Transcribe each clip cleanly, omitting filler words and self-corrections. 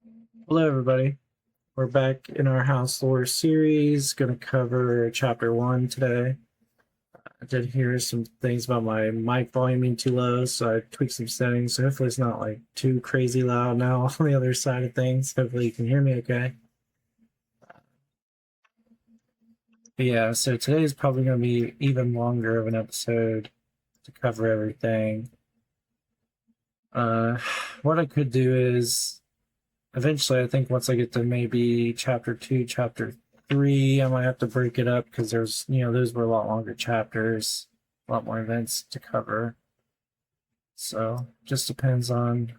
Hello, everybody. We're back in our House Lore series. Going to cover chapter 1 today. I did hear some things about my mic volume being too low, so I tweaked some settings. So hopefully, it's not like too crazy loud now on the other side of things. Hopefully, you can hear me okay. But yeah, so today is probably going to be even longer of an episode to cover everything. Uh, what I could do is eventually, I think once I get to maybe chapter 2, chapter 3, I might have to break it up because those were a lot longer chapters, a lot more events to cover. So just depends on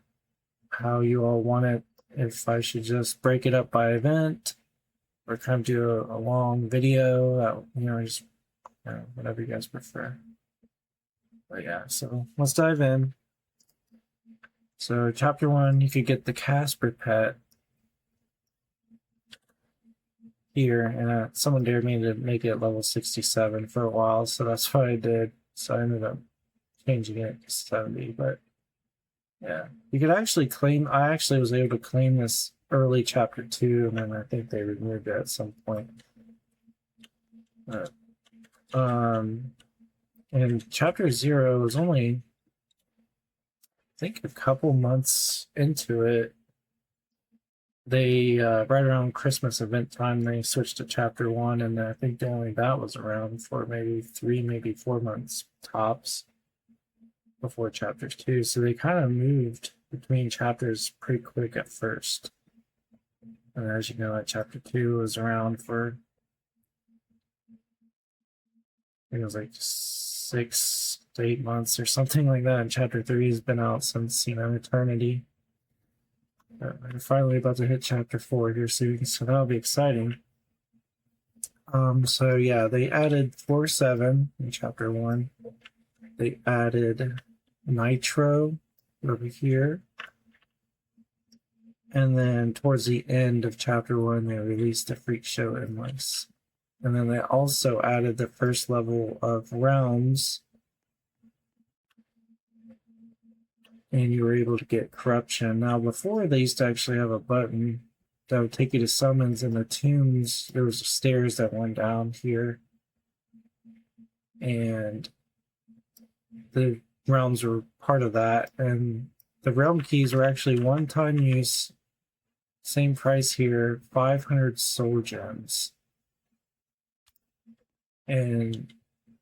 how you all want it. If I should just break it up by event or kind of do a long video, just whatever you guys prefer. But yeah, so let's dive in. So chapter 1, you could get the Casper pet here, and someone dared me to make it level 67 for a while, so that's what I did. So I ended up changing it to 70. But yeah, you could actually claim. I actually was able to claim this early chapter 2, and then I think they removed it at some point. But, and chapter 0 was only, I think, a couple months into it. They right around Christmas event time they switched to chapter 1, and I think only that was around for maybe 3, maybe 4 months tops before chapter 2. So they kind of moved between chapters pretty quick at first. And as you know, that chapter 2 was around for, I think it was like 6 to 8 months or something like that. And chapter 3 has been out since eternity. We're finally about to hit chapter 4 here soon, so that'll be exciting. So yeah, they added 4-7 in chapter 1. They added Nitro over here. And then towards the end of chapter 1, they released the Freak Show Endless. And then they also added the first level of Realms. And you were able to get Corruption. Now, before they used to actually have a button that would take you to summons in the tombs. There was stairs that went down here. And the realms were part of that. And the realm keys were actually one-time use. Same price here, 500 soul gems. And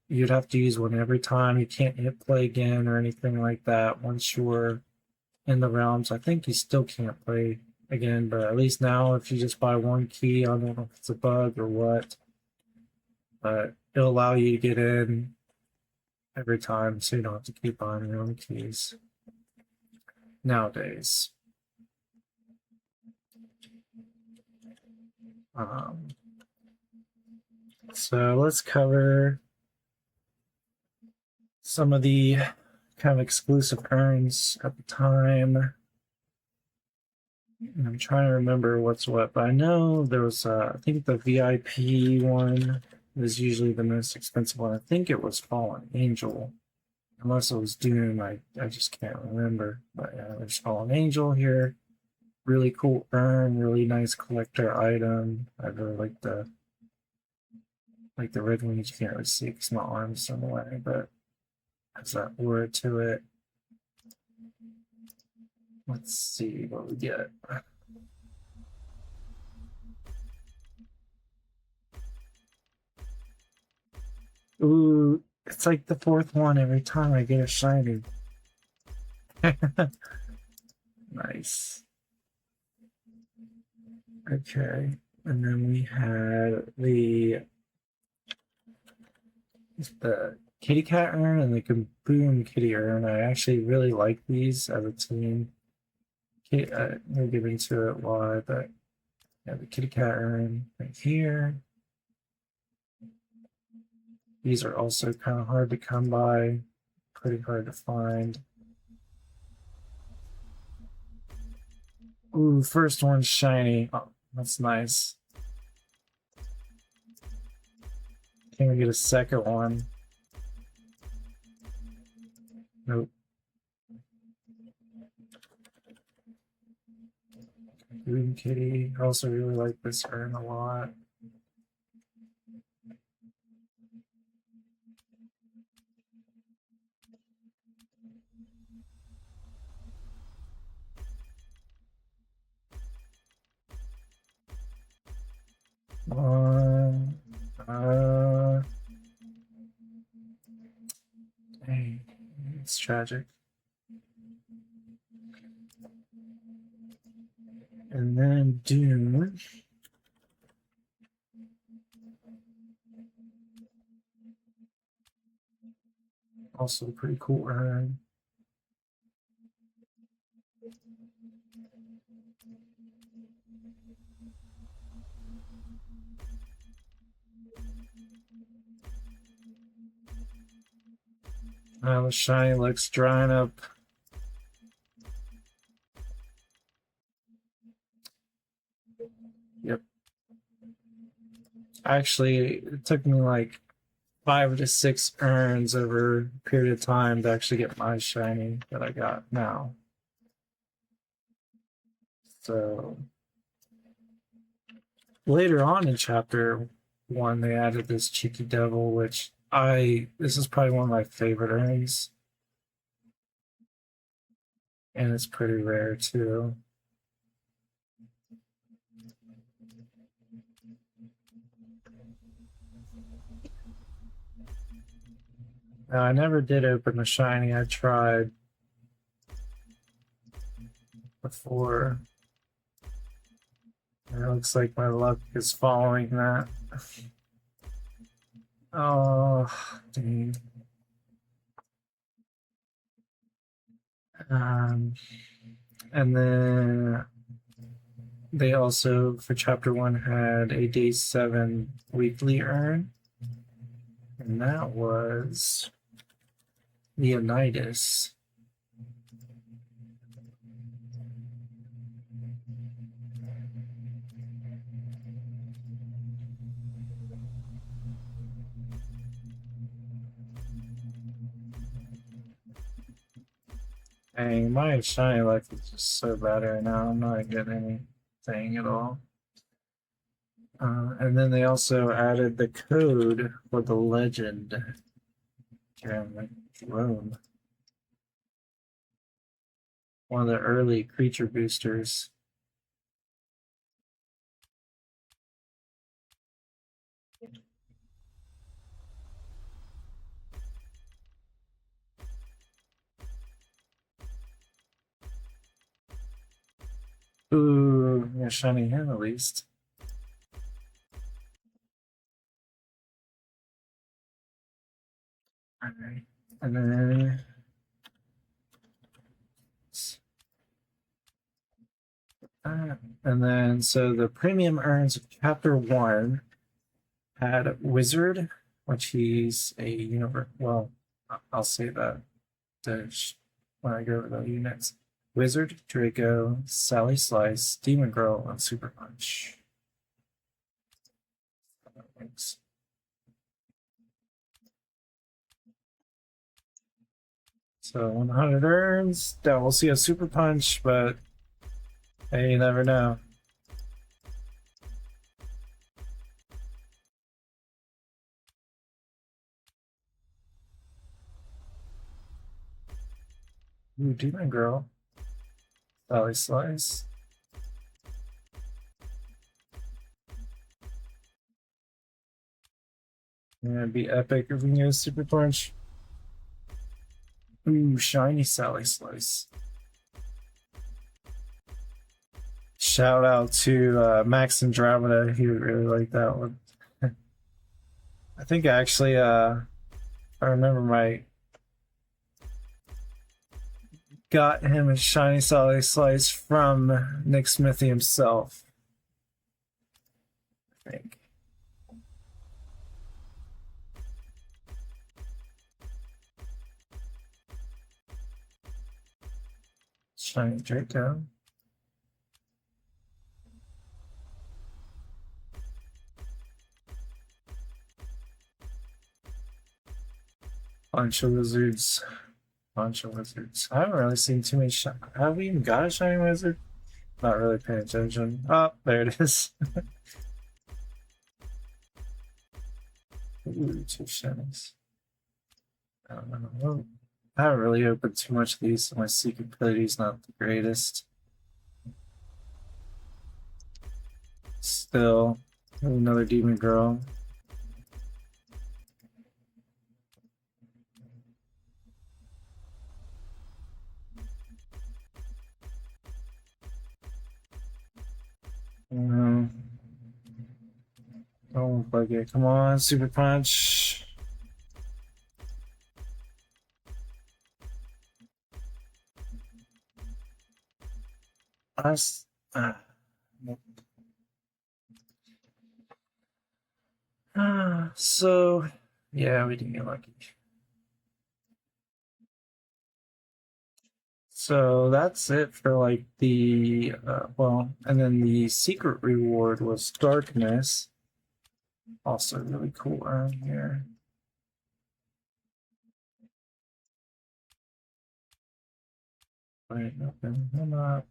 you'd have to use one every time. You can't hit play again or anything like that once you're in the realms. I think you still can't play again, but at least now if you just buy one key, I don't know if it's a bug or what, but it'll allow you to get in every time so you don't have to keep buying your own keys nowadays. So let's cover some of the kind of exclusive urns at the time. I'm trying to remember what's what, but I know there was, I think the VIP one is usually the most expensive one. I think it was Fallen Angel, unless it was Doom. I just can't remember. But yeah, there's Fallen Angel here. Really cool urn, really nice collector item. I really like the red one. You can't really see because my arm's in the way, but has that aura to it. Let's see what we get. Ooh, it's like the fourth one every time I get a shiny. Nice. Okay, and then we had the kitty cat urn and the Kaboom kitty urn. I actually really like these as a team. We'll get into it why, but yeah, the kitty cat urn right here. These are also kind of hard to come by, pretty hard to find. Ooh, first one's shiny. Oh, that's nice. Can we get a second one? Nope. Green Kitty. I also really like this urn a lot. Um, uh, dang, it's tragic. And then Dune. Also pretty cool urn. The shiny looks drying up. Yep. Actually, it took me like 5 to 6 urns over a period of time to actually get my shiny that I got now. So later on in chapter 1, they added this Cheeky Devil, which this is probably one of my favorite urns. And it's pretty rare too. I never did open the shiny. I tried before. It looks like my luck is following that. Oh, dang. And then they also, for chapter 1, had a day 7 weekly earn. And that was Leonidas. Dang, my shiny luck is just so bad right now. I'm not getting anything at all. And then they also added the code for the legend. Rome. One of the early creature boosters. Ooh, yeah, shiny him at least. Alright. And then so the premium earns of chapter 1 had Wizard, which he's a universe. Well, I'll say that when I go over the units. Wizard, Draco, Sally Slice, Demon Girl, and Super Punch. Thanks. So 100 earns. Yeah, we'll see a Super Punch, but hey, you never know. Ooh, Demon Girl. Sally Slice. Yeah, it'd be epic if we can get a Super Punch. Ooh, shiny Sally Slice. Shout out to Max Andromeda. He would really like that one. I think actually, I remember my got him a shiny Sally Slice from Nick Smithy himself. I think. Shiny Draco. Bunch of wizards. I haven't really seen too many. Have we even got a shiny wizard? Not really paying attention. Oh, there it is. Ooh, 2 shinies. I don't know. I haven't really opened too much of these, so my secret ability's not the greatest. Still, another demon girl. Don't bug it. Come on, super punch. Us. Nope. So, yeah, we didn't get lucky. So that's it for like the well, and then the secret reward was darkness. Also really cool around here. Wait, nothing. I'm not.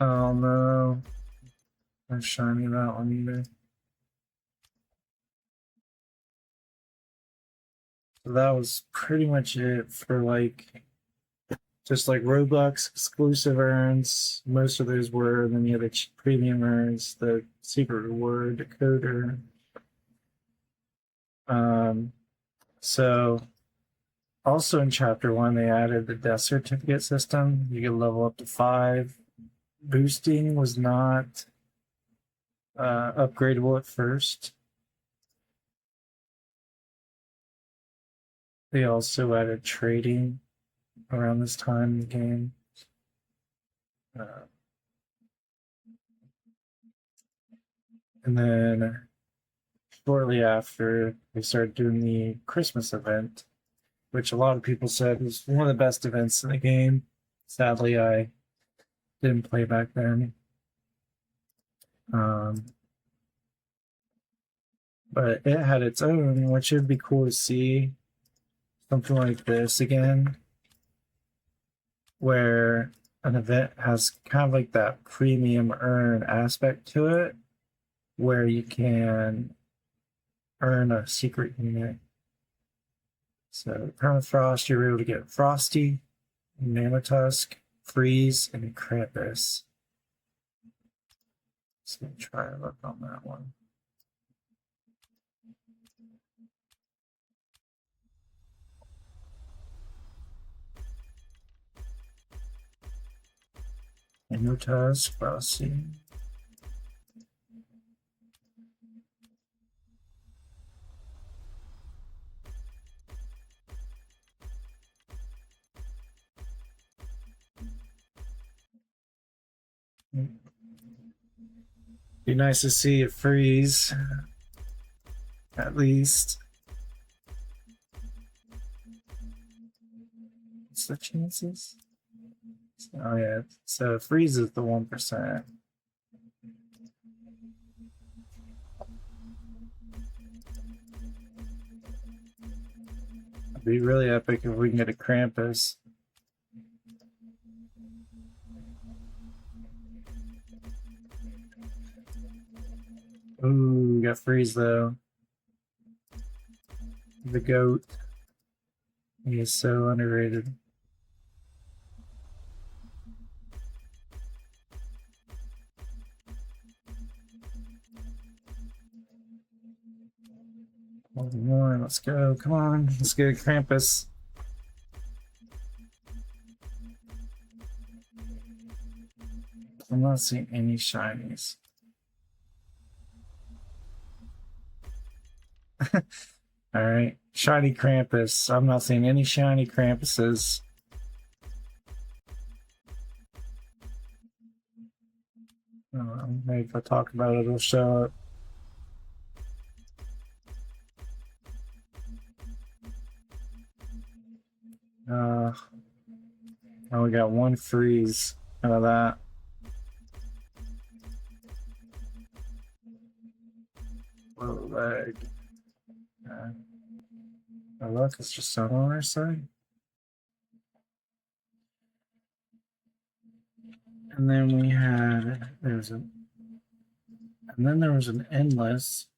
Oh no. Not shiny that one either. So that was pretty much it for like just like Roblox exclusive earns. Most of those were, and then you have the premium earns, the secret reward, decoder. So also in chapter 1 they added the death certificate system. You could level up to 5. Boosting was not upgradable at first. They also added trading around this time in the game. And then shortly after, they started doing the Christmas event, which a lot of people said was one of the best events in the game. Sadly, I didn't play back then. But it had its own, which would be cool to see something like this again, where an event has kind of like that premium earn aspect to it, where you can earn a secret unit. So Permafrost, you're able to get Frosty, Mammotusk, Freeze, and Krampus. Let's try to look on that one. Mammotusk, Frosty. Be nice to see it freeze, at least. What's the chances? Oh yeah, so freeze is the 1%. It'd be really epic if we can get a Krampus. Ooh, we got freeze though. The goat. He is so underrated. One, let's go. Come on, let's get a Krampus. I'm not seeing any shinies. Alright, shiny Krampus. I'm not seeing any shiny Krampuses. Maybe if I talk about it, it'll show up. Oh, we got one freeze out of that. low leg. My luck is just not on our side. And then we had there was an endless.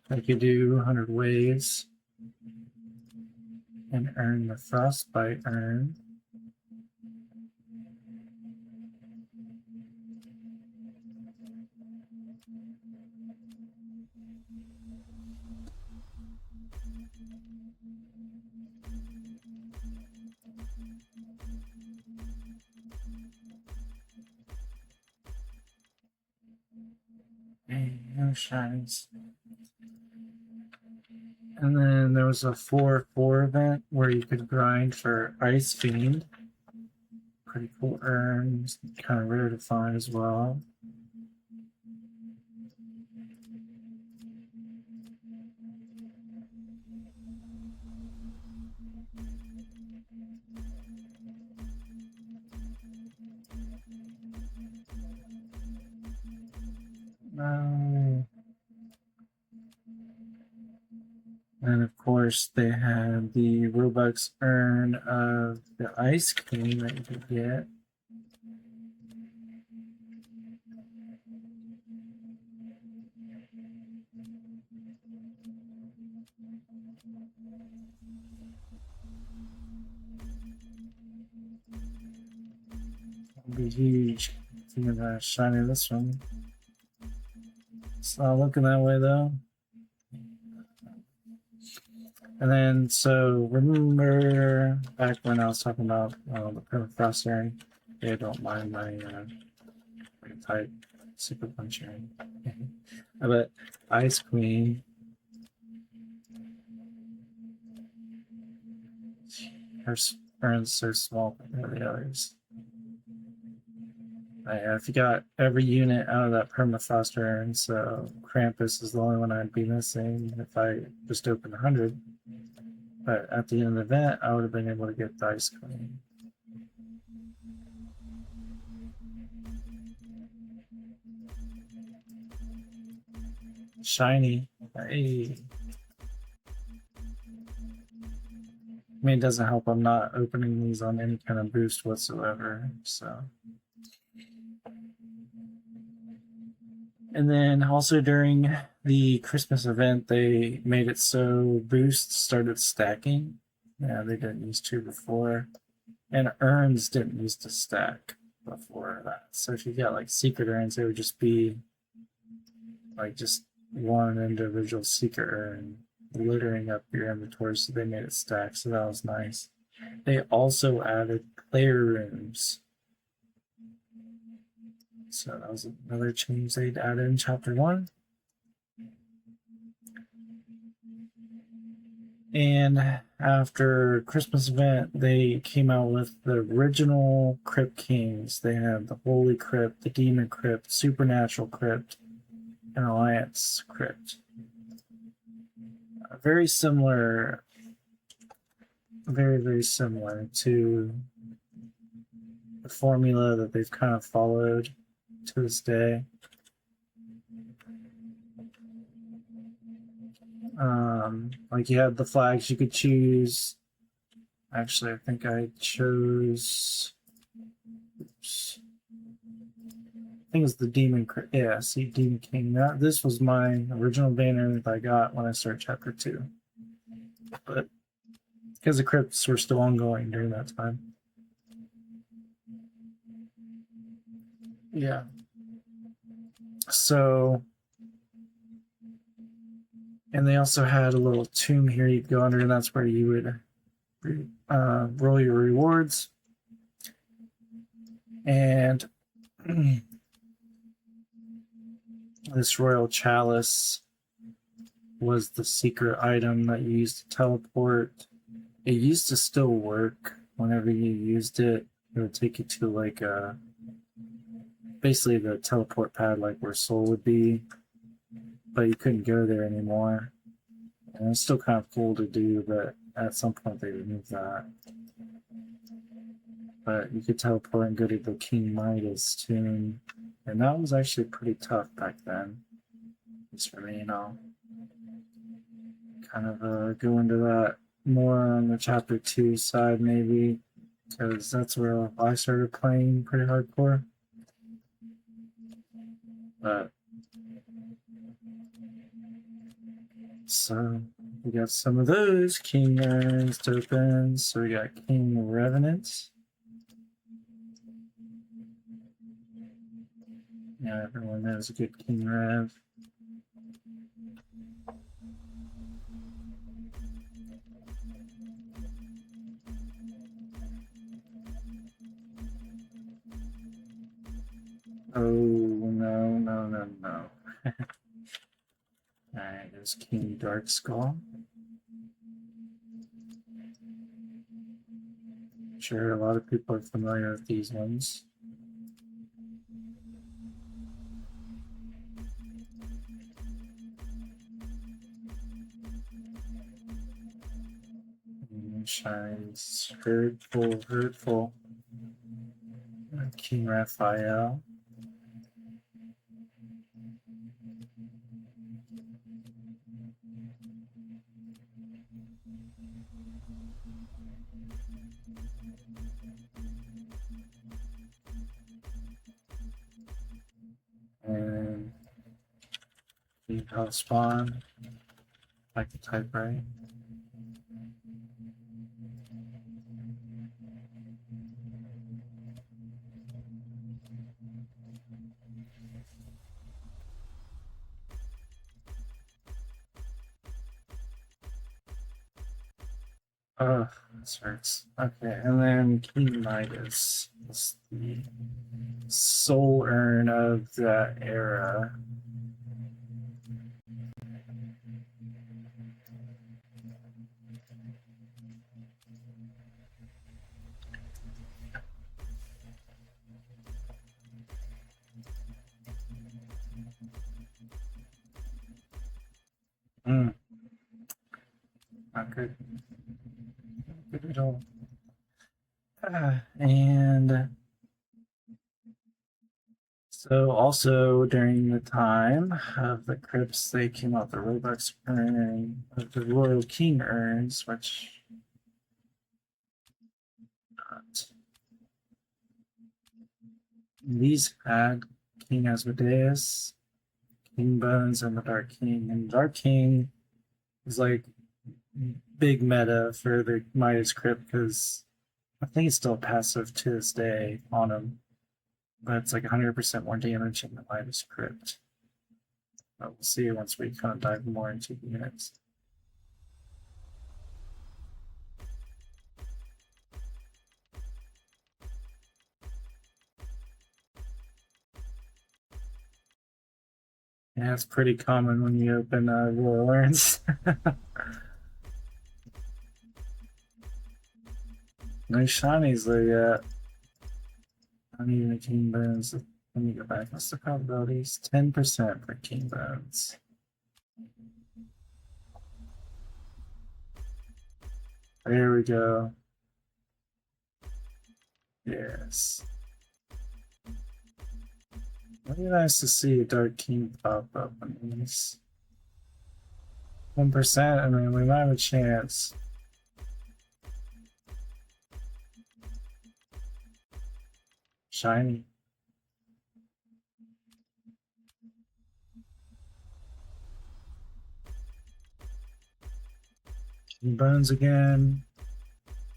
I could do 100 waves and earn the frostbite urn. No shines. And then there was a 4-4 event where you could grind for Ice Fiend. Pretty cool urns, kind of rare to find as well. And of course, they had the Robux urn of the Ice Queen that you could get. It'll be huge. Think about shining this one. It's not looking that way though. And then, so remember back when I was talking about the permafrost urn? They don't mind my type super punch urn. But Ice Queen, her urns so small compared to the others. If you got every unit out of that permafrost urn, so Krampus is the only one I'd be missing if I just opened 100. But at the end of the event, I would have been able to get the Ice Queen. Shiny. Hey. I mean, it doesn't help I'm not opening these on any kind of boost whatsoever, so. And then also during the Christmas event, they made it so boosts started stacking. Yeah, they didn't used to before. And urns didn't used to stack before that. So if you got like secret urns, it would just be like just one individual secret urn littering up your inventory, so they made it stack, so that was nice. They also added player rooms. So that was another change they'd added in chapter 1. And after Christmas event, they came out with the original Crypt Kings. They had the Holy Crypt, the Demon Crypt, Supernatural Crypt, and Alliance Crypt. Very similar, very similar to the formula that they've kind of followed to this day. Like you had the flags you could choose. Actually, I think I chose. Oops. I think it's the Demon. Yeah, see, Demon King. This was my original banner that I got when I started chapter 2. But because the crypts were still ongoing during that time. Yeah. So, and they also had a little tomb here you'd go under, and that's where you would roll your rewards. And this royal chalice was the secret item that you used to teleport. It used to still work whenever you used it. It would take you to like basically the teleport pad, like where Soul would be, but you couldn't go there anymore. And it's still kind of cool to do, but at some point they removed that. But you could teleport and go to the King Midas tomb, and that was actually pretty tough back then. At least for me, you know. kind of go into that more on the chapter 2 side, maybe, because that's where I started playing pretty hardcore. But so we got some of those King Urns to open. So we got King Revenant. Yeah, everyone knows a good King Rev. Oh, no. Alright, there's King Darkskull. Sure, a lot of people are familiar with these ones. Shines hurtful. King Raphael. And King Hellspawn. Like the type, right? Oh, this hurts. Okay, and then King Midas is the soul urn of that era. Mm, not good. Not good at all. And so also during the time of the crypts, they came out the Robux urn of the Royal King urns, which these had King Asmodeus, King Bones, and the Dark King. And Dark King is like big meta for the Midas crypt because I think it's still passive to this day on him, but it's like 100% more damage in the Midas crypt. But we'll see once we kind of dive more into the units. Yeah, it's pretty common when you open Royal Urns. No shinies though yet. Not even King Bones. Let me go back. What's the probabilities? 10% for King Bones. There we go. Yes. It'd be nice to see a Dark King pop up on these. 1%, I mean, we might have a chance. Shiny. King Bones again.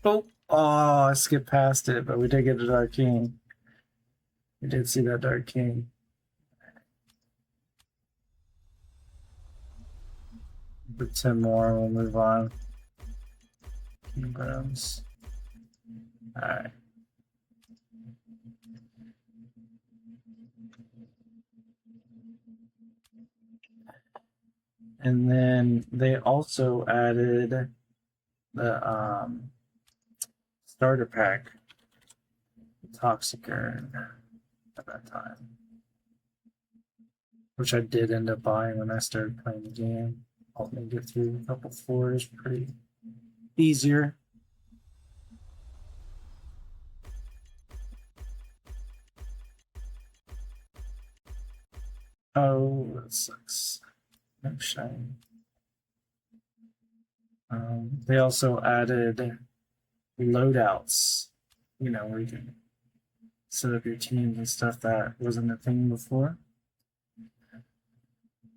Oh, I skipped past it, but we did get a Dark King. We did see that Dark King. With 10 more, we'll move on. King Bones. Alright. And then they also added the starter pack, Toxic Urn, at that time, which I did end up buying when I started playing the game. Helped me get through a couple floors pretty easier. Oh, that sucks. No shine. They also added loadouts, where you can set up your teams and stuff that wasn't a thing before.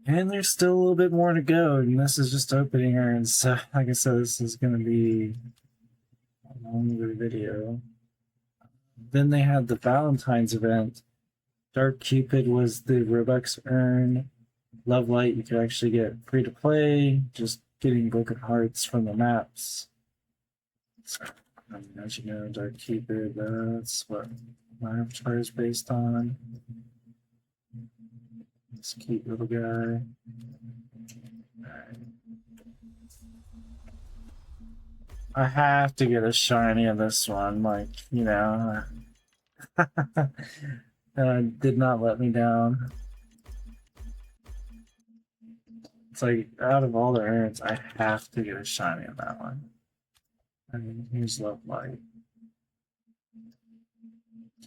And there's still a little bit more to go, and this is just opening urns. So, like I said, this is going to be a longer video. Then they had the Valentine's event. Dark Cupid was the Robux urn. Love Light, you could actually get free to play, just getting broken hearts from the maps. So, as you know, Dark Cupid, that's what my avatar is based on. This cute little guy. Alright. I have to get a shiny of this one, did not let me down. It's like, out of all the urns, I have to get a shiny on that one. I mean, here's Love Light.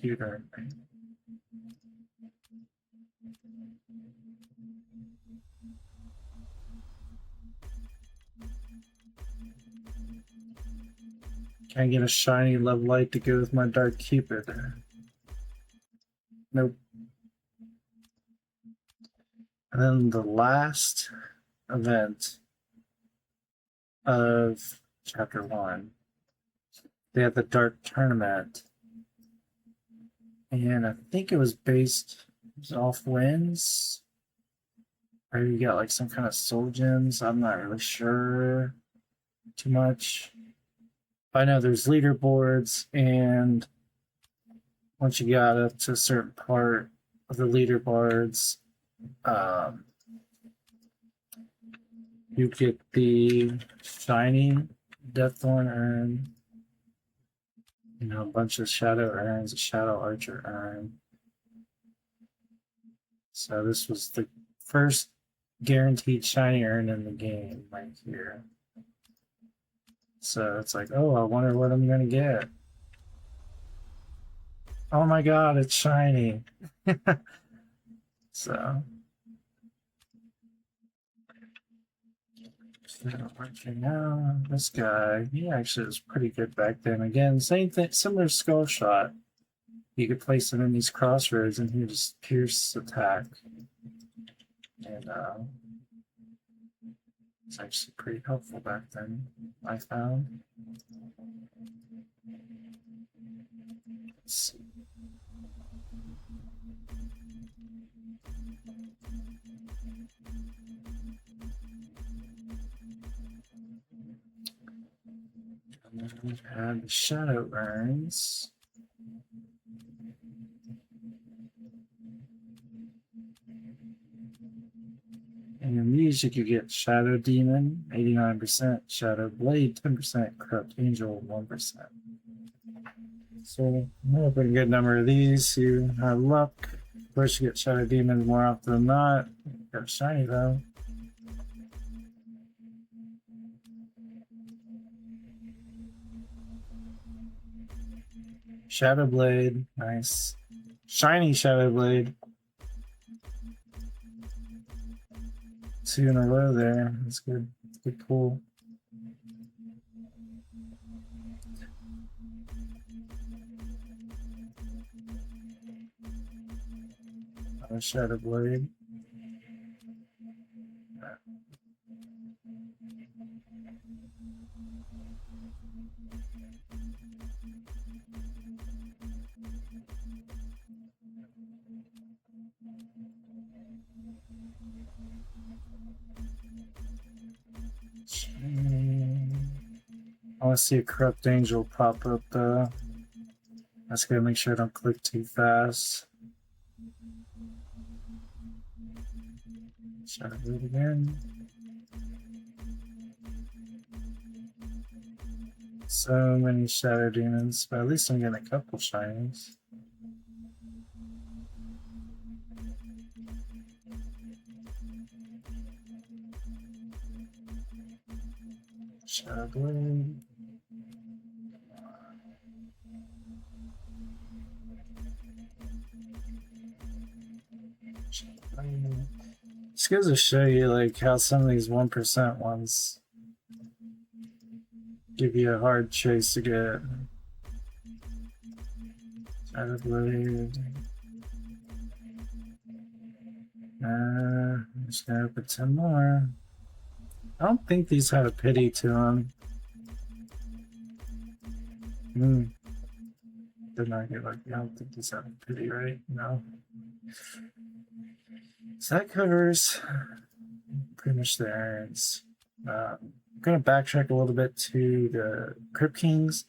Cute urn. Can I get a shiny Love Light to go with my Dark Cupid? Nope. And then the last event of Chapter 1, they had the Dark Tournament. And I think it was based off wins. Or you got like some kind of soul gems. I'm not really sure too much. I know there's leaderboards, and once you got up to a certain part of the leaderboards, you get the shiny Deaththorn urn, a bunch of shadow urns, a shadow archer urn. So this was the first guaranteed shiny urn in the game right here. So it's like, oh, I wonder what I'm gonna get. Oh my god, it's shiny. So now this guy, he actually was pretty good back then. Again, same thing, similar skull shot. You could place him in these crossroads and he would just pierce attack. And it's actually pretty helpful back then, I found. Let's see. And then we've had the shadow urns. And in these, you could get Shadow Demon, 89%, Shadow Blade, 10%, Corrupt Angel, 1%. So, a pretty good number of these. You have luck. Of course, you get Shadow Demon more often than not. Got a shiny, though. Shadow Blade, nice. Shiny Shadow Blade. 2 in a row there. That's good. Good pull. Another Shadow Blade. I want to see a Corrupt Angel pop up though. I just gotta make sure I don't click too fast. Shadow Blade again. So many Shadow Demons, but at least I'm getting a couple shinies. Shadow Blade. Just goes to show you like how some of these 1% ones give you a hard chase to get. Shadowblade. I'm just gonna open 10 more. I don't think these have a pity to them. Did not get lucky. I don't think these have a pity, right? No. So that covers pretty much the errands. I'm going to backtrack a little bit to the Crypt Kings.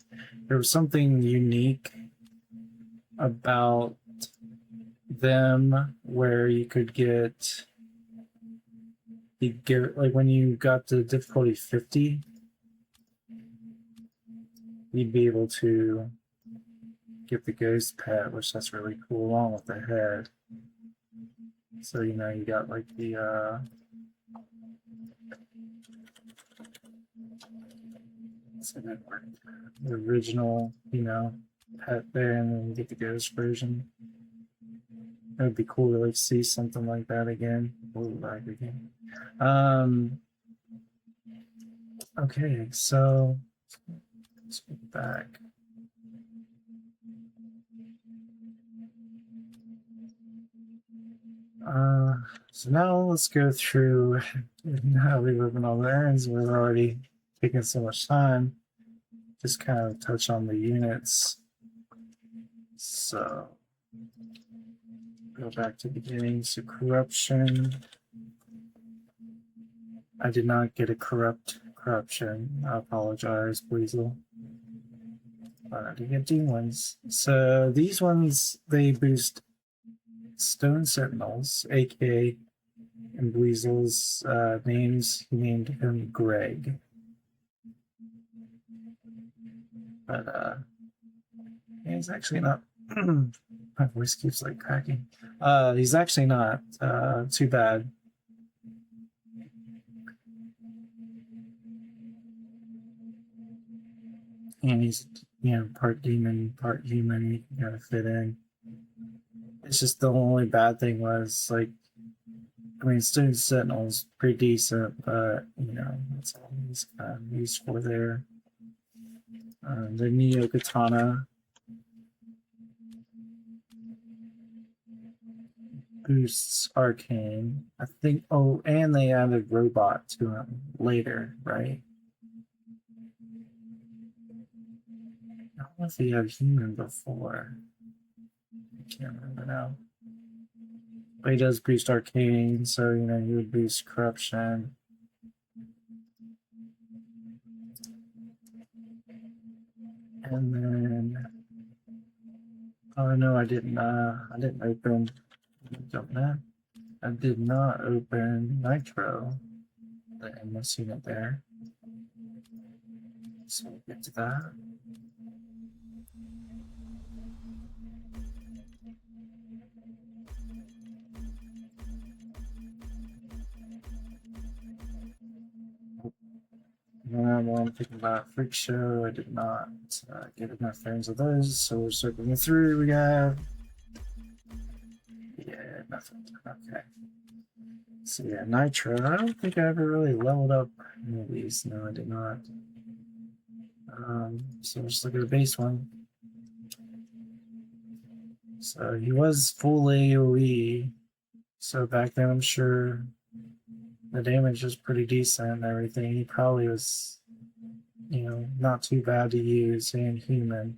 There was something unique about them where you could get like when you got to difficulty 50, you'd be able to get the ghost pet, which that's really cool, along with the head. So you got like the the original, pet there, and then you get the ghost version. It would be cool to like see something like that again. Back again. Okay, so let's go back. So now let's go through how we open all the errands. We're already taking so much time. Just kind of touch on the units. So go back to the beginning. So corruption. I did not get a corruption. I apologize, Weasel. But I did get demons. So these ones, they boost Stone Sentinels, aka in Weasel's names, he named him Greg. But he's actually not. My voice keeps like cracking. He's actually not too bad. And he's part demon, part human. You gotta fit in. It's just the only bad thing was like, Stone Sentinel's pretty decent, but that's all he's used for there. The Neo Katana boosts Arcane. I think. Oh, and they added Robot to him later, right? I don't know if he had Human before. I can't remember now. But he does boost Arcane, so he would boost Corruption. And then, oh no, I didn't open. I did not open Nitro. The endless unit there. So we'll get to that. While I'm thinking about Freak Show, I did not get enough frames of those, so we're circling through. We have nothing. Okay. So yeah, Nitro. I don't think I ever really leveled up any of these. No, I did not. So just look at the base one. So he was full AoE. So back then, I'm sure the damage was pretty decent and everything. He probably was, not too bad to use and human.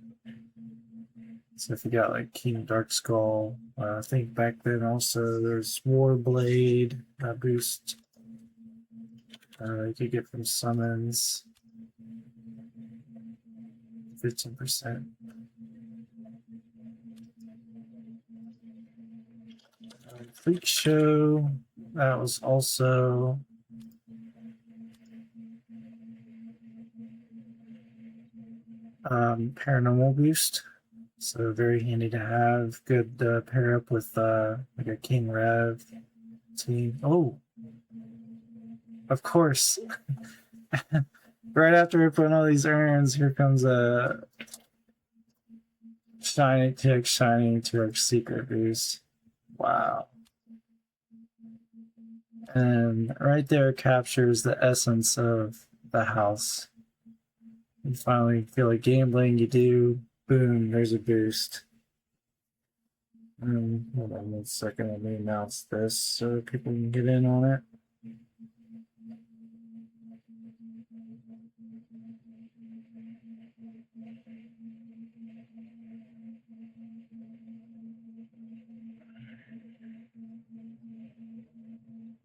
So if you got like King Darkskull, I think back then also there's Warblade boost you could get from summons. 15%. Freak Show, that was also paranormal boost, so very handy to have. Good pair up with like a King Rev team. Oh, of course. Right after we put all these urns, here comes a Shiny Turk Secret boost. Wow. And right there captures the essence of the house. You finally feel like gambling, you do, boom, there's a boost. Hold on 1 second, let me announce this so people can get in on it.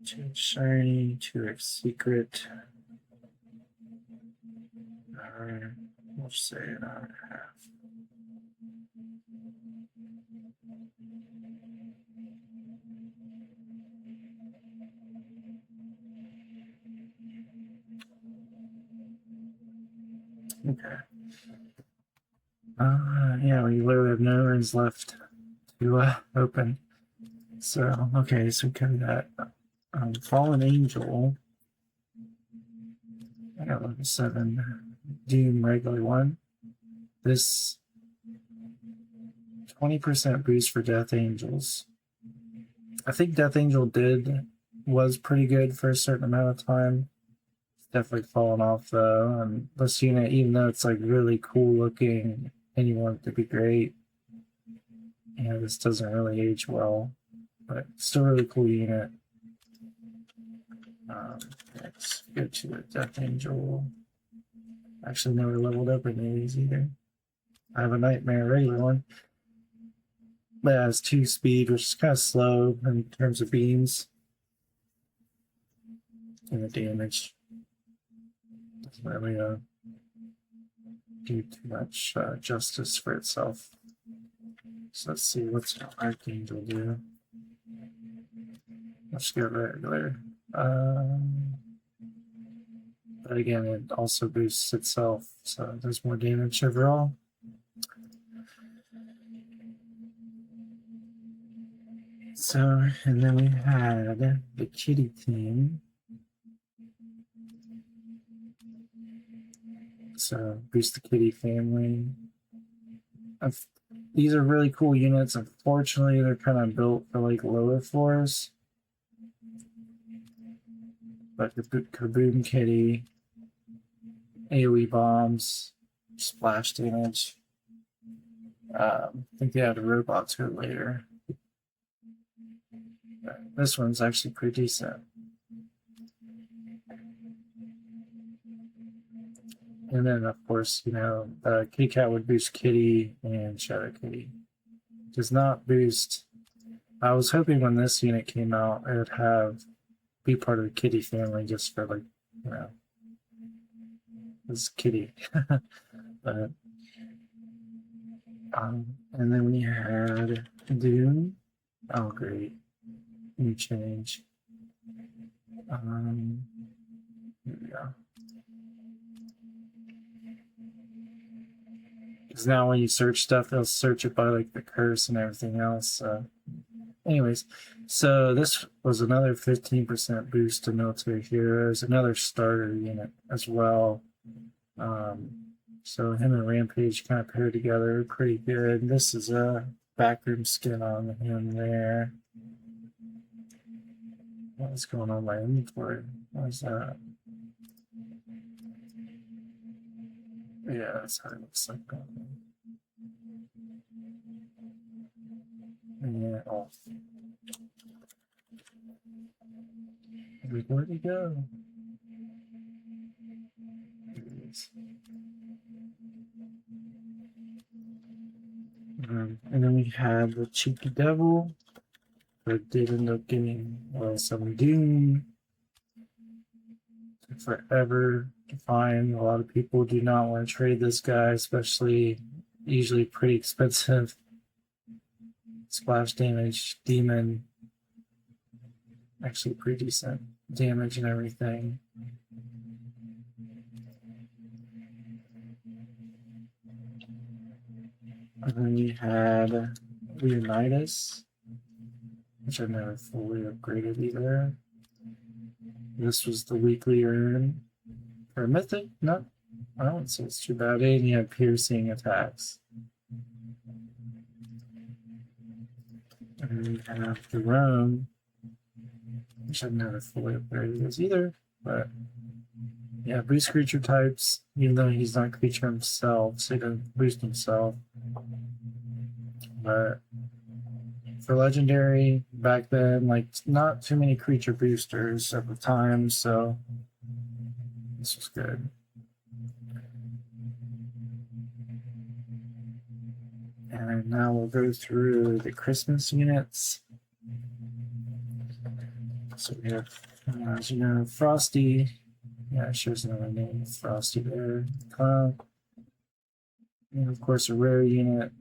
Too shiny, 2x secret. We'll say an hour and a half. Okay. Yeah, we literally have no rings left to open. So, okay, so we covered that. Fallen Angel. I got level 7. Doom regular 1. This 20% boost for Death Angels. I think Death Angel was pretty good for a certain amount of time. It's definitely fallen off though. And this unit, even though it's like really cool looking and you want it to be great, this doesn't really age well. But still really cool unit. Let's go to the Death Angel. Actually never leveled up any of these either. I have a Nightmare regular one. But it has 2 speed, which is kind of slow in terms of beams. And the damage doesn't really do too much justice for itself. So let's see what's Archangel do. Let's go regular. But again, it also boosts itself, so it does more damage overall. So, and then we had the Kitty team. So, boost the Kitty family. These are really cool units. Unfortunately, they're kind of built for like lower floors. But the Kaboom Kitty, AoE bombs, splash damage. I think they had a robot to it later. But this one's actually pretty decent. And then, of course, Kitty Cat would boost Kitty and Shadow Kitty. Does not boost. I was hoping when this unit came out, it would be part of the Kitty family just for like, this Kitty. But and then we had Doom. Oh, great. New change. Here we go. Because now when you search stuff, they'll search it by like the curse and everything else. Anyways, so this was another 15% boost to military heroes, another starter unit as well. So him and Rampage kind of paired together pretty good. This is a backroom skin on him there. What's going on with my inventory? What is that? Yeah, that's how it looks like. Yeah, oh. Where'd he go? Here he is. And then we had the Cheeky Devil, but did end up getting some Doom. Took forever to find. A lot of people do not want to trade this guy, especially usually pretty expensive. Splash damage, demon. Actually pretty decent damage and everything. And then we had Leonidas, which I've never fully upgraded either. This was the weekly earn for Mythic. No, I don't say it's too bad. And you have piercing attacks. And then we have the Rome, which I've never fully upgraded as either. But yeah, boost creature types, even though he's not a creature himself, so he doesn't boost himself. But for legendary back then, like not too many creature boosters at the time, so this was good. And now we'll go through the Christmas units. So we have, as you know, Frosty. Yeah, it shows another name, Frosty there. And of course, a rare unit.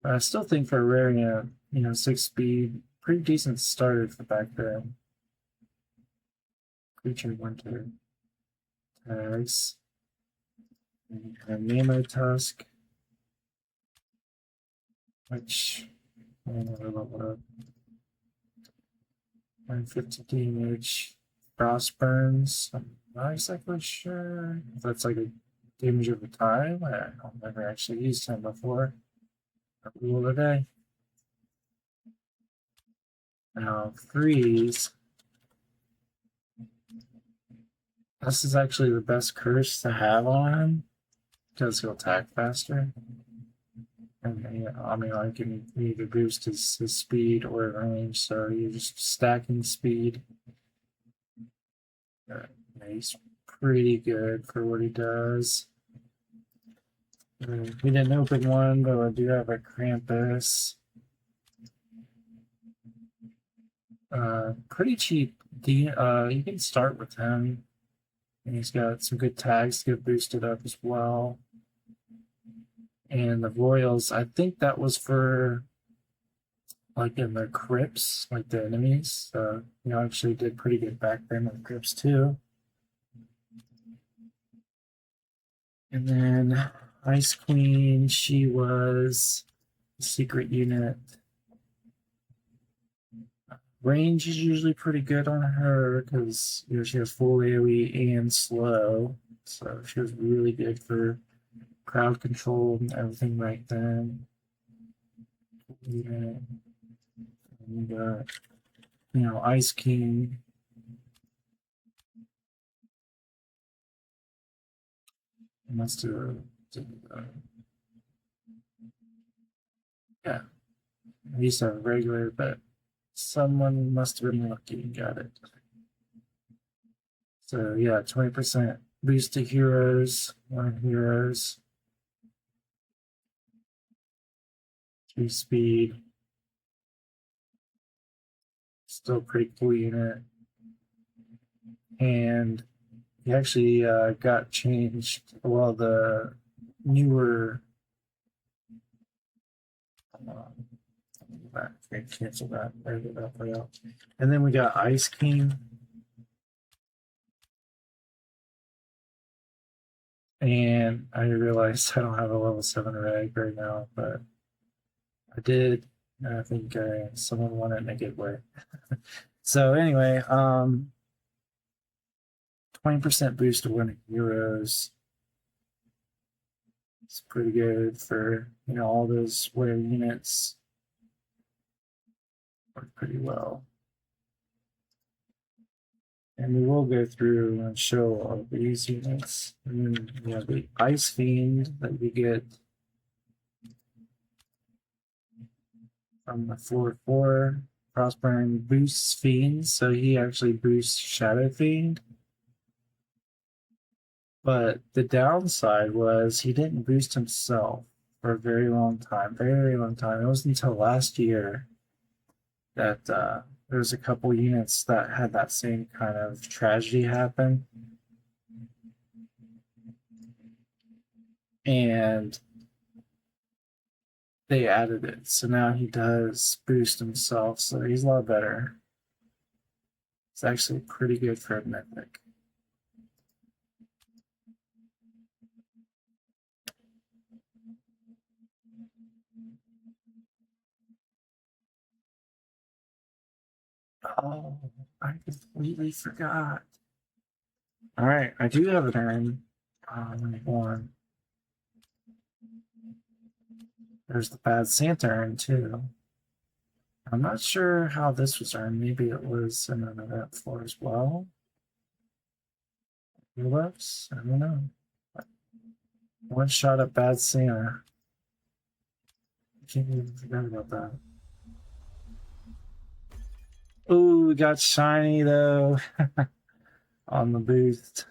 But I still think for a rare unit, 6 speed, pretty decent starter for back then. Creature Winter tags. And Nemo Tusk, which I never leveled up. 150 damage. Frost Burns. I'm not exactly sure if that's like a damage over time. I've never actually used him before. Rule today. Now, Freeze. This is actually the best curse to have on him because he'll attack faster. And I mean, I can either boost his speed or range, so you're just stacking speed. He's pretty good for what he does. We didn't open one, but I do have a Krampus. Pretty cheap. You can start with him. And he's got some good tags to get boosted up as well. And the Royals, I think that was for like in the crypts, like the enemies. Actually did pretty good back then in the crypts too. And then Ice Queen, she was a secret unit. Range is usually pretty good on her because she has full AoE and slow. So she was really good for crowd control and everything right then. And Ice King. Must have. Yeah. I used to have a regular, but someone must have been lucky and got it. So yeah, 20% boost to heroes, 1 heroes. 3 speed. Still pretty cool unit. And he actually got changed. Well, the newer. Cancel that. And then we got Ice King. And I realized I don't have a level 7 reg right now, but I did. I think someone won it in a good way. So anyway, 20% boost to winning heroes. It's pretty good for all those rare units. Work pretty well. And we will go through and show all of these units. And then we have the Ice Fiend that we get from the 4/4. Frostburn boosts Fiend, so he actually boosts Shadow Fiend. But the downside was he didn't boost himself for a very long time. Very long time. It wasn't until last year that there's a couple units that had that same kind of tragedy happen. And they added it. So now he does boost himself. So he's a lot better. It's actually pretty good for a mythic. Oh, I completely forgot. All right, I do have an urn. One. There's the Bad Santa urn too. I'm not sure how this was earned. Maybe it was in an event for as well. Who I don't know. One shot at Bad Santa. I can't even forget about that. Oh, we got shiny though on the boost.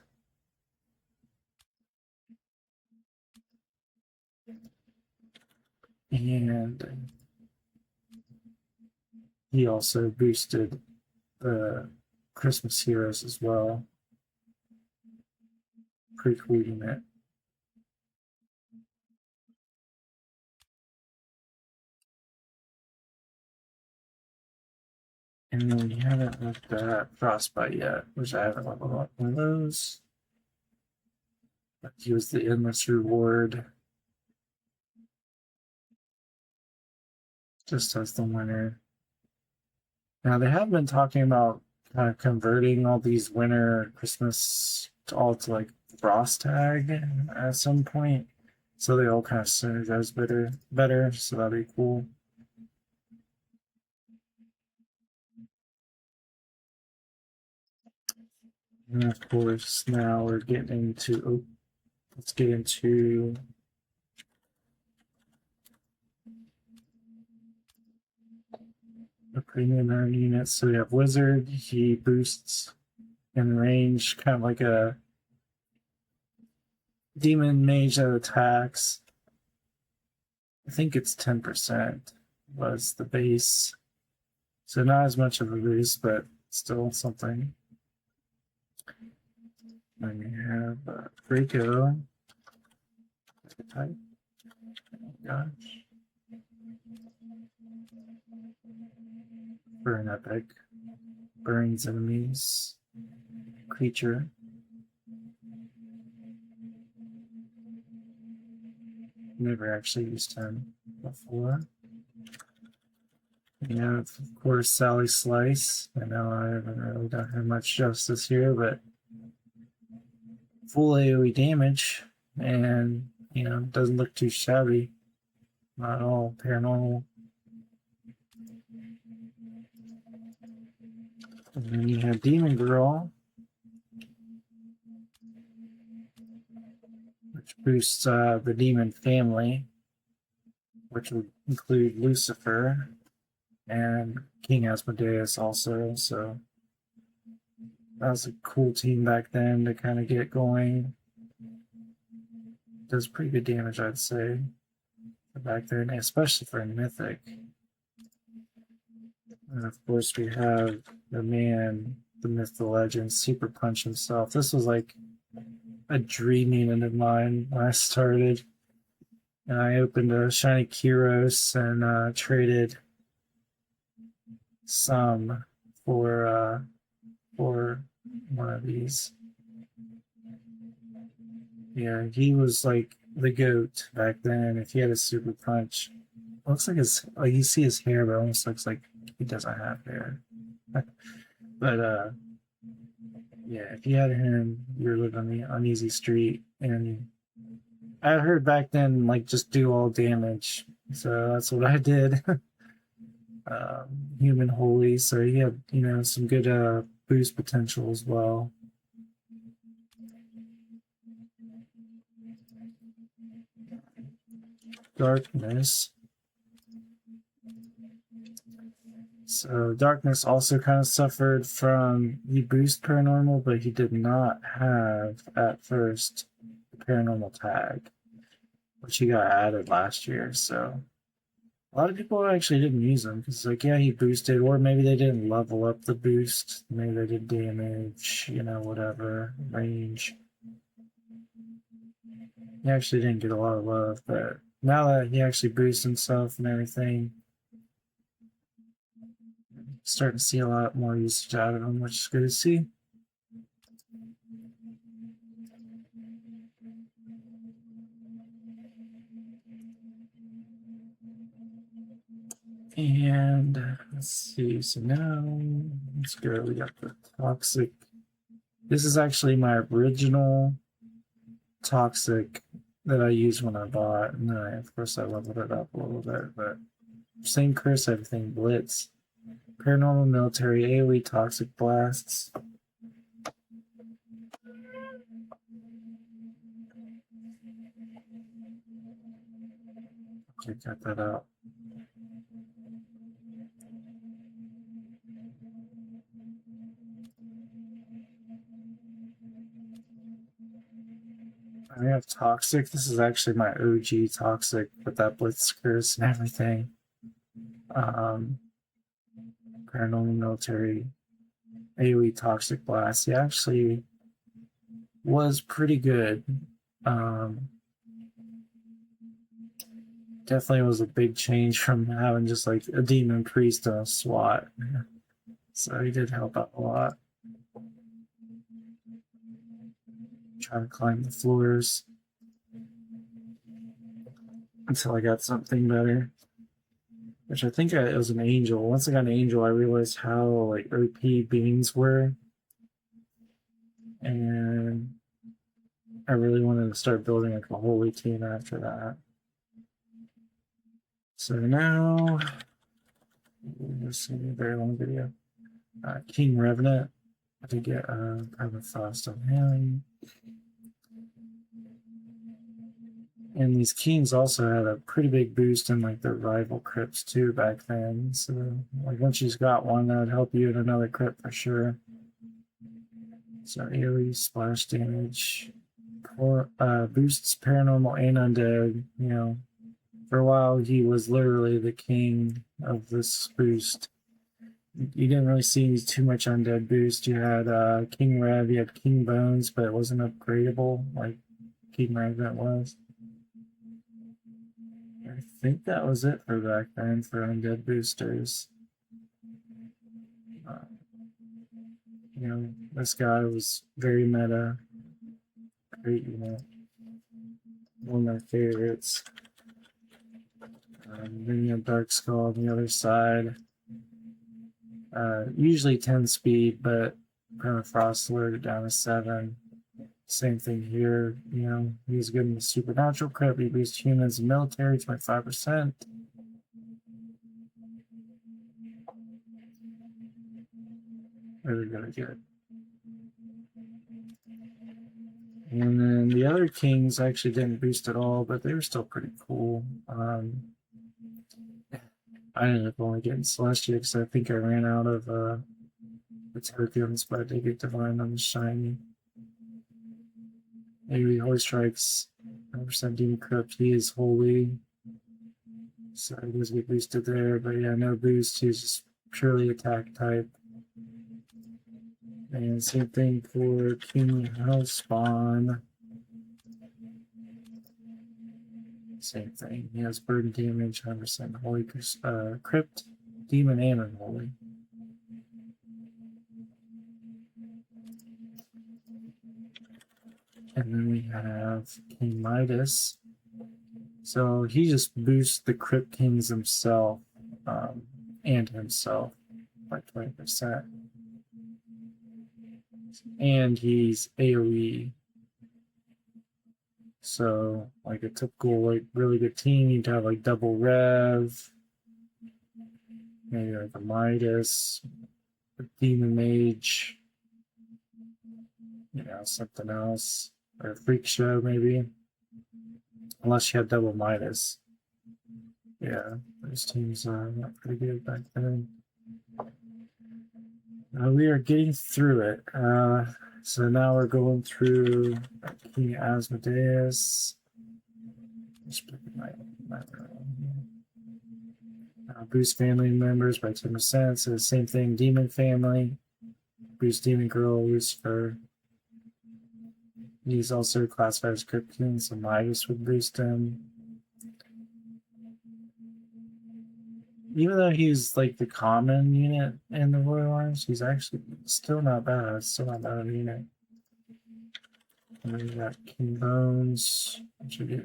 And he also boosted the Christmas Heroes as well, precluding it. And then we haven't looked at Frostbite yet, which I haven't leveled up one of those. But he was the endless reward. Just as the winner. Now they have been talking about kind of converting all these winter Christmas to all to like Frost Tag at some point. So they all kind of synergize better. So that'd be cool. And of course, now we're getting into. Oh, let's get into the premium earn units. So we have Wizard. He boosts in range, kind of like a demon mage that attacks. I think it's 10% was the base. So not as much of a boost, but still something. Then we have Draco. Type. Oh gosh. Burn epic. Burns enemies. Creature. Never actually used him before. Yeah, of course, Sally Slice. I know I haven't really done her much justice here, but full AoE damage, and doesn't look too shabby. Not at all. Paranormal. And then you have Demon Girl, which boosts the demon family, which would include Lucifer and King Asmodeus also. So that was a cool team back then to kind of get going. Does pretty good damage, I'd say, back then, especially for a mythic. And of course, we have the man, the myth, the legend, Super Punch himself. This was like a dream unit of mine when I started. And I opened a shiny Kyros and traded some for one of these. Yeah, he was like the goat back then. If he had a Super Punch, looks like you see his hair, but it almost looks like he doesn't have hair. But yeah, if you had him, you were living on the uneasy street. And I heard back then, like, just do all damage. So that's what I did. Human Holy, so he had, some good boost potential as well. Darkness. So Darkness also kind of suffered from he boost paranormal, but he did not have at first the paranormal tag, which he got added last year. So a lot of people actually didn't use him because, like, yeah, he boosted, or maybe they didn't level up the boost. Maybe they did damage, whatever range. He actually didn't get a lot of love, but now that he actually boosts himself and everything, starting to see a lot more usage out of him, which is good to see. And let's see, so now let's go. We got the Toxic. This is actually my original Toxic that I used when I bought, and then of course I leveled it up a little bit, but same curse, everything, Blitz. Paranormal Military, AoE Toxic Blasts. to cut that out. I have Toxic. This is actually my OG Toxic with that Blitz curse and everything. Paranormal Military AoE Toxic Blast. He actually was pretty good. Definitely was a big change from having just like a Demon Priest and a SWAT. So he did help out a lot. Trying to climb the floors until I got something better. Which I think it was an Angel. Once I got an Angel, I realized how like OP beams were. And I really wanted to start building like a holy team after that. So now, this is a very long video. King Revenant. I did get Permafrost on him. And these kings also had a pretty big boost in like their rival crypts too back then. So like once you've got one, that would help you in another crypt for sure. So AoE splash damage, boosts paranormal and undead. You know, for a while he was literally the king of this boost. You didn't really see too much undead boost. You had King Rev, you had King Bones, but it wasn't upgradable like King Revenant was. I think that was it for back then for undead boosters. You know, this guy was very meta. Great, you know, one of my favorites. Then you have Dark Skull on the other side. Usually 10 speed, but Permafrost lowered it down to 7. Same thing here, you know, he's good in the supernatural crypt. He boosts humans and military 25%. Really, really good. And then the other kings actually didn't boost at all, but they were still pretty cool. I ended up only getting Celestia because I think I ran out of the tokens, but I did get Divine on the shiny. Maybe Holy Strikes 100% Demon Crypt. He is holy, so he does get boosted there. But yeah, no boost. He's just purely attack type. And same thing for King Hellspawn. Same thing. He has burden damage, 100% Holy Crypt, Demon, and Unholy. And then we have King Midas. So he just boosts the Crypt Kings himself and himself by 20%. And he's AoE. So, like a typical, like, really good team, you'd have like double Rev, maybe like a Midas, a Demon Mage, you know, something else, or a Freak Show maybe, unless you had double Midas. Yeah, those teams are not pretty good back then. We are getting through it. So now we're going through King Asmodeus. Just pick my boost family members by 10%. So the same thing, Demon Family. Boost Demon Girl, Lucifer. He's also classified as Crypt King, so Midas would boost him. Even though he's like the common unit in the Royal Arms, he's actually still not bad. Still not bad of a unit. And then we got King Bones, which I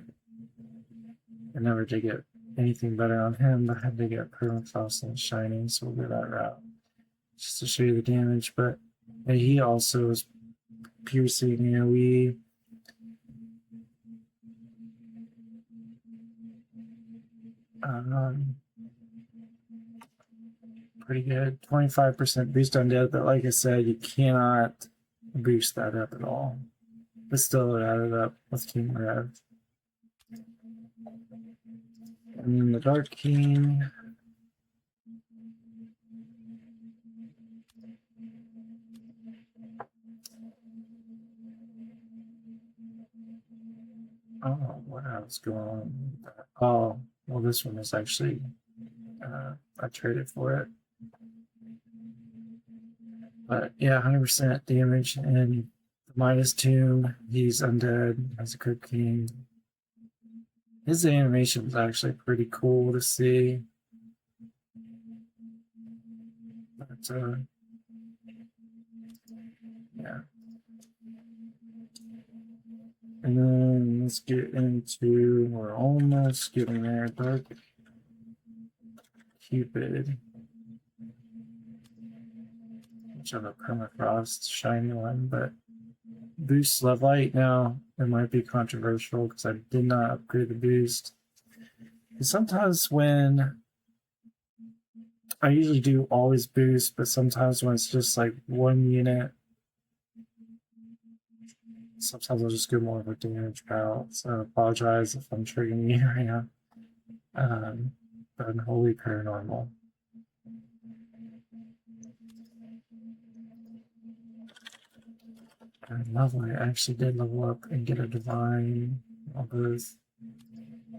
never did get anything better on him, but I had to get Permafrost and Shining, so we'll go that route. Just to show you the damage, but he also is piercing AoE. Pretty good. 25% boost on death, but like I said, you cannot boost that up at all. But still, it added up with King Rev. And then the Dark King. Oh, what else going on? Oh, well, this one is actually, I traded for it. But yeah, 100% damage. And the Midas Tomb, he's undead as a Crypt King. His animation was actually pretty cool to see. But, yeah. And then let's get into, we're almost getting there, Dark Cupid. Which of a permafrost shiny one, but boost Levite now. It might be controversial because I did not upgrade the boost. Sometimes when I usually do always boost, but sometimes when it's just like one unit, sometimes I'll just go more of a damage route. So I apologize if I'm triggering you right now. But Unholy Paranormal. Lovely. I actually did level up and get a divine. All those.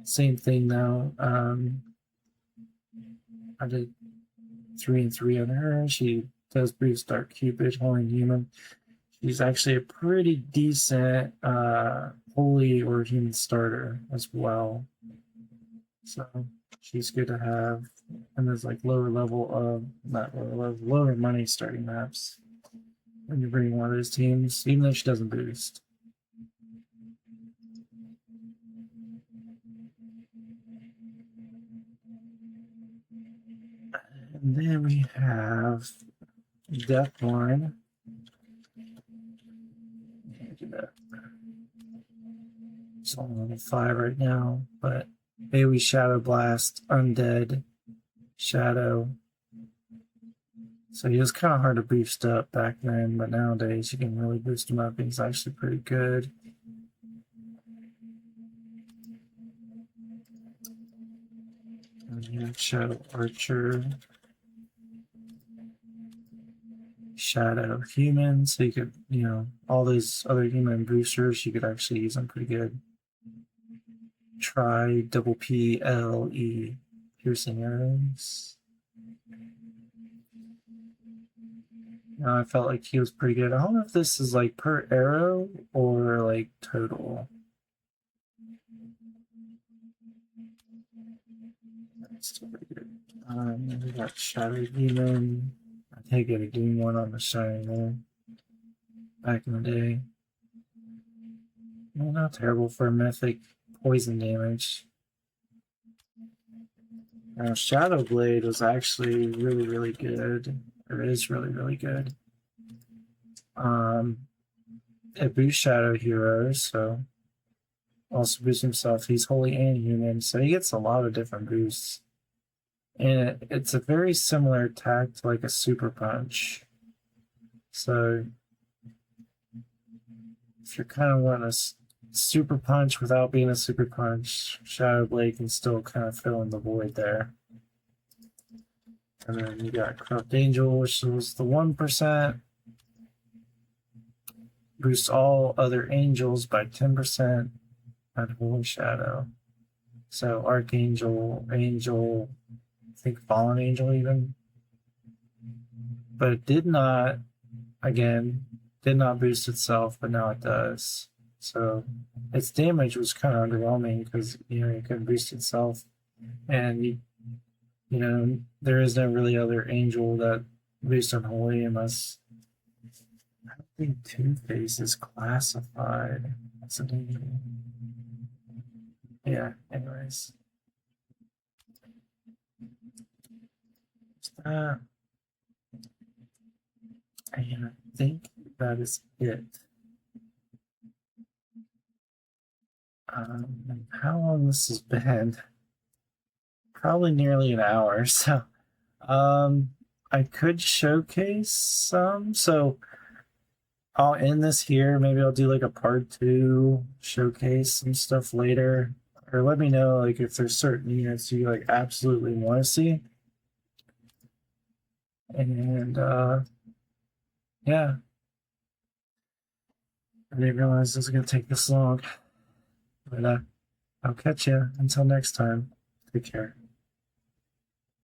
Same thing now. I did 3 and 3 on her. She does boost Dark Cupid, Holy Human. She's actually a pretty decent Holy or Human starter as well. So she's good to have. And there's like lower level of, not lower level, lower money starting maps when you're bringing one of those teams, even though she doesn't boost. And then we have Deathline. It's only level 5 right now, but AoE Shadow Blast, Undead, Shadow. So he was kind of hard to boost up back then, but nowadays you can really boost him up. He's actually pretty good. And you have Shadow Archer, Shadow Human, so you could, all those other human boosters, you could actually use them pretty good. Try double PLE, piercing arrows. I felt like he was pretty good. I don't know if this is like per arrow or like total. That's still pretty good. We got Shadow Demon. I think I did game one on the Shadow Demon back in the day. Well, not terrible for a mythic poison damage. Now, Shadow Blade was actually really, really good. Or is really, really good. It boosts Shadow Heroes, so also boosts himself. He's Holy and Human, so he gets a lot of different boosts. And it's a very similar attack to like a Super Punch. So if you're kind of wanting a Super Punch without being a Super Punch, Shadow Blade can still kind of fill in the void there. And then you got Corrupt Angel, which was the 1%. Boosts all other angels by 10% at Holy Shadow. So Archangel, Angel, I think Fallen Angel even. But it did not boost itself, but now it does. So its damage was kind of underwhelming because, it couldn't boost itself. And, there is no really other angel that boosts Unholy unless, I don't think Two-Face is classified as an angel. Yeah, anyways. And I think that is it. How long this has been? Probably nearly an hour. So, I could showcase some. So, I'll end this here. Maybe I'll do like a part 2 showcase some stuff later. or let me know like if there's certain units you like absolutely want to see. And yeah, I didn't realize this was gonna take this long. But I'll catch you until next time. Take care.